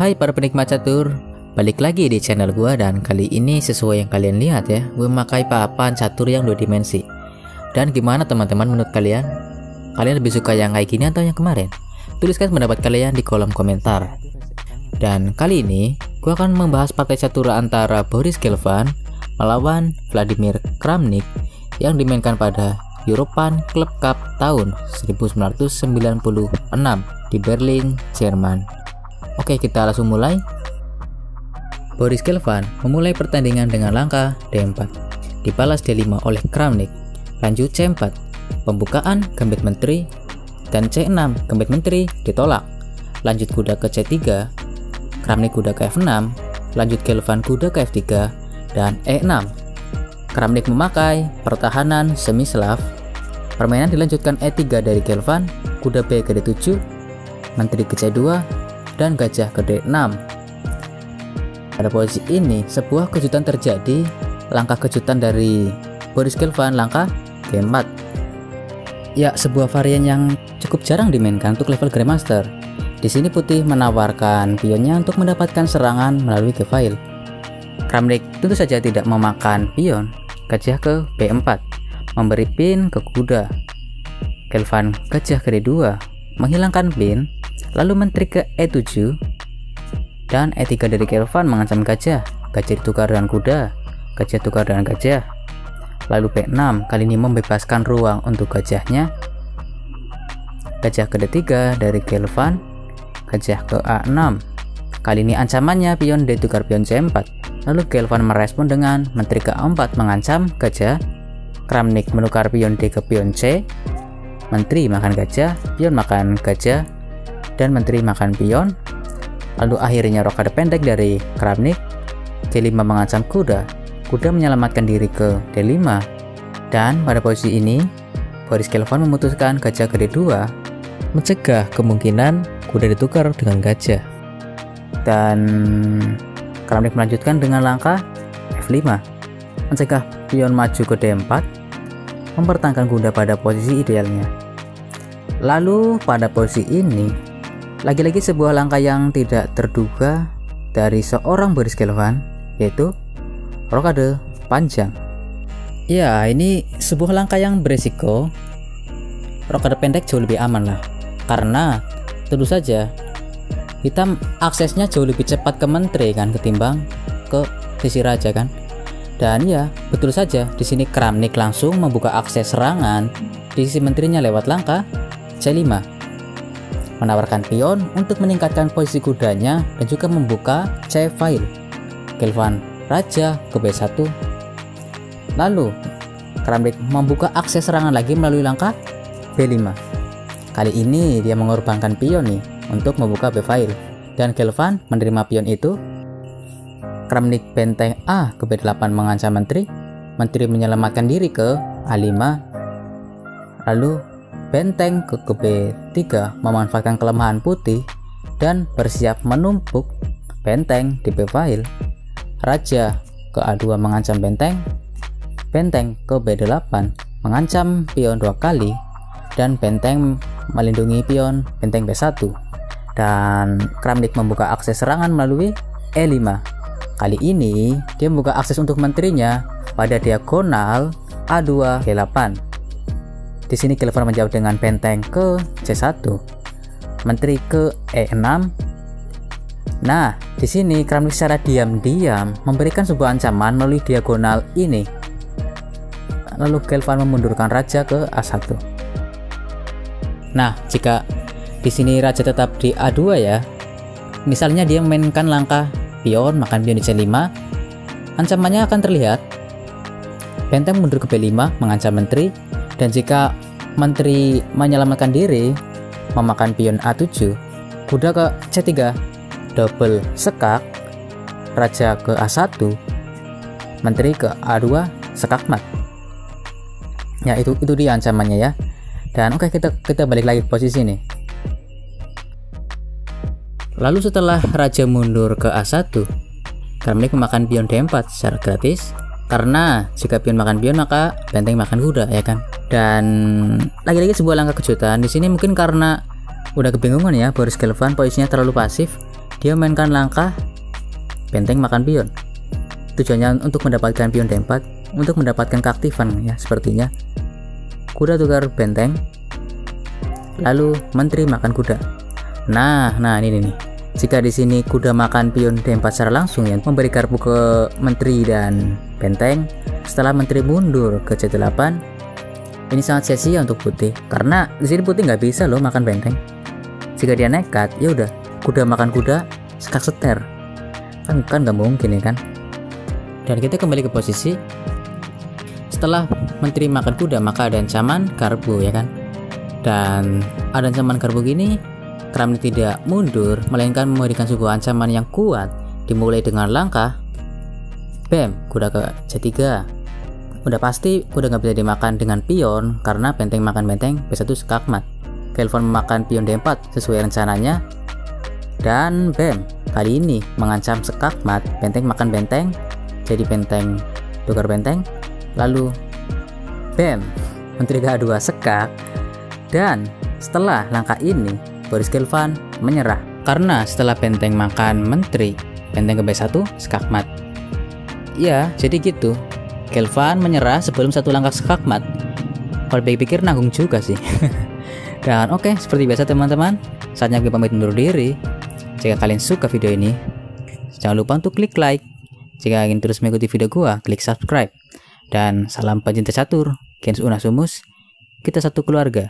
Hai para penikmat catur, balik lagi di channel gua, dan kali ini sesuai yang kalian lihat ya, gue memakai papan catur yang 2 dimensi. Dan gimana teman-teman menurut kalian? Kalian lebih suka yang kayak gini atau yang kemarin? Tuliskan pendapat kalian di kolom komentar. Dan kali ini gue akan membahas partai catur antara Boris Gelfand melawan Vladimir Kramnik yang dimainkan pada European Club Cup tahun 1996 di Berlin, Jerman. Oke, kita langsung mulai. Boris Gelfand memulai pertandingan dengan langkah D4, dibalas D5 oleh Kramnik, lanjut C4, pembukaan gambit menteri, dan C6 gambit menteri ditolak. Lanjut kuda ke C3, Kramnik kuda ke F6, lanjut Gelfand kuda ke F3, dan E6. Kramnik memakai pertahanan semi Slav. Permainan dilanjutkan E3 dari Gelfand, kuda B ke D7, menteri ke C2, dan gajah ke D6. Pada posisi ini sebuah kejutan terjadi. Langkah kejutan dari Boris Gelfand, langkah G4. Ya, sebuah varian yang cukup jarang dimainkan untuk level Grandmaster. Di sini putih menawarkan pionnya untuk mendapatkan serangan melalui G-file. Kramnik tentu saja tidak memakan pion, gajah ke B4, memberi pin ke kuda. Gelfand gajah ke D2, menghilangkan pin, lalu menteri ke E7, dan E3 dari Gelfand mengancam gajah. Gajah ditukar dengan kuda, gajah tukar dengan gajah. Lalu B6, kali ini membebaskan ruang untuk gajahnya. Gajah ke D3 dari Gelfand, gajah ke A6. Kali ini ancamannya pion D tukar pion C4. Lalu Gelfand merespon dengan menteri ke A4 mengancam gajah. Kramnik menukar pion D ke pion C, menteri makan gajah, pion makan gajah, dan menteri makan pion. Lalu akhirnya rokade pendek dari Kramnik, G5 mengancam kuda, kuda menyelamatkan diri ke D5. Dan pada posisi ini Boris Gelfand memutuskan gajah ke D2, mencegah kemungkinan kuda ditukar dengan gajah. Dan Kramnik melanjutkan dengan langkah F5, mencegah pion maju ke D4, mempertahankan kuda pada posisi idealnya. Lalu pada posisi ini lagi-lagi sebuah langkah yang tidak terduga dari seorang Boris Gelfand, yaitu rokade panjang. Ya, ini sebuah langkah yang beresiko. Rokade pendek jauh lebih aman lah, karena tentu saja hitam aksesnya jauh lebih cepat ke menteri kan ketimbang ke sisi raja kan. Dan ya, betul saja di sini Kramnik langsung membuka akses serangan di sisi menterinya lewat langkah C5, menawarkan pion untuk meningkatkan posisi kudanya dan juga membuka C-file. Gelfand raja ke B1. Lalu Kramnik membuka akses serangan lagi melalui langkah B5. Kali ini dia mengorbankan pion nih untuk membuka B-file, dan Gelfand menerima pion itu. Kramnik benteng A ke B8 mengancam menteri, menteri menyelamatkan diri ke A5. Lalu benteng ke B3 memanfaatkan kelemahan putih dan bersiap menumpuk benteng di B-file. Raja ke A2 mengancam benteng, benteng ke B8 mengancam pion 2 kali, dan benteng melindungi pion benteng B1. Dan Kramnik membuka akses serangan melalui E5. Kali ini dia membuka akses untuk menterinya pada diagonal A2 G8. Di sini Gelfand menjawab dengan benteng ke C1, menteri ke E6. Nah, di sini Kramnik secara diam-diam memberikan sebuah ancaman melalui diagonal ini. Lalu Gelfand memundurkan raja ke A1. Nah, jika di sini raja tetap di A2 ya, misalnya dia memainkan langkah pion makan pion di C5, ancamannya akan terlihat. Benteng mundur ke B5 mengancam menteri, dan jika menteri menyelamatkan diri memakan pion A7, kuda ke C3, double sekak, raja ke A1, menteri ke A2, sekak mat. Ya, itu dia ancamannya ya. Dan oke, kita balik lagi ke posisi ini. Lalu setelah raja mundur ke A1, Kramnik memakan pion D4 secara gratis, karena jika pion makan pion maka benteng makan kuda ya kan. Dan lagi-lagi sebuah langkah kejutan di sini, mungkin karena udah kebingungan ya Boris Gelfand, posisinya terlalu pasif. Dia mainkan langkah, benteng makan pion. Tujuannya untuk mendapatkan pion D4, untuk mendapatkan keaktifan ya sepertinya. Kuda tukar benteng, lalu menteri makan kuda. Nah ini nih. Jika di sini kuda makan pion D4 secara langsung ya, memberi garpu ke menteri dan benteng. Setelah menteri mundur ke C8, ini sangat sia-sia untuk putih karena di sini putih nggak bisa loh makan benteng. Jika dia nekat, ya udah kuda makan kuda, skak seter. Kan nggak mungkin ya kan. Dan kita kembali ke posisi. Setelah menteri makan kuda, maka ada ancaman garpu ya kan. Dan ada ancaman garpu gini, Kramnik tidak mundur, melainkan memberikan sebuah ancaman yang kuat. Dimulai dengan langkah, bam, kuda ke C3. Udah pasti kuda nggak bisa dimakan dengan pion karena benteng makan benteng, B1 skakmat. Kelvon memakan pion D4 sesuai rencananya. Dan bam, kali ini mengancam skakmat, benteng makan benteng, jadi benteng tukar benteng. Lalu bam, menteri K2 sekak. Dan setelah langkah ini, Boris Kelvon menyerah karena setelah benteng makan menteri, benteng ke B1 skakmat. Ya, jadi gitu. Kelvon menyerah sebelum satu langkah skakmat. Kalau pikir nanggung juga sih. Dan oke, seperti biasa teman-teman, saatnya gue pamit undur diri. Jika kalian suka video ini, jangan lupa untuk klik like. Jika ingin terus mengikuti video gue, klik subscribe. Dan salam pencinta catur, Gens Unasumus, kita satu keluarga.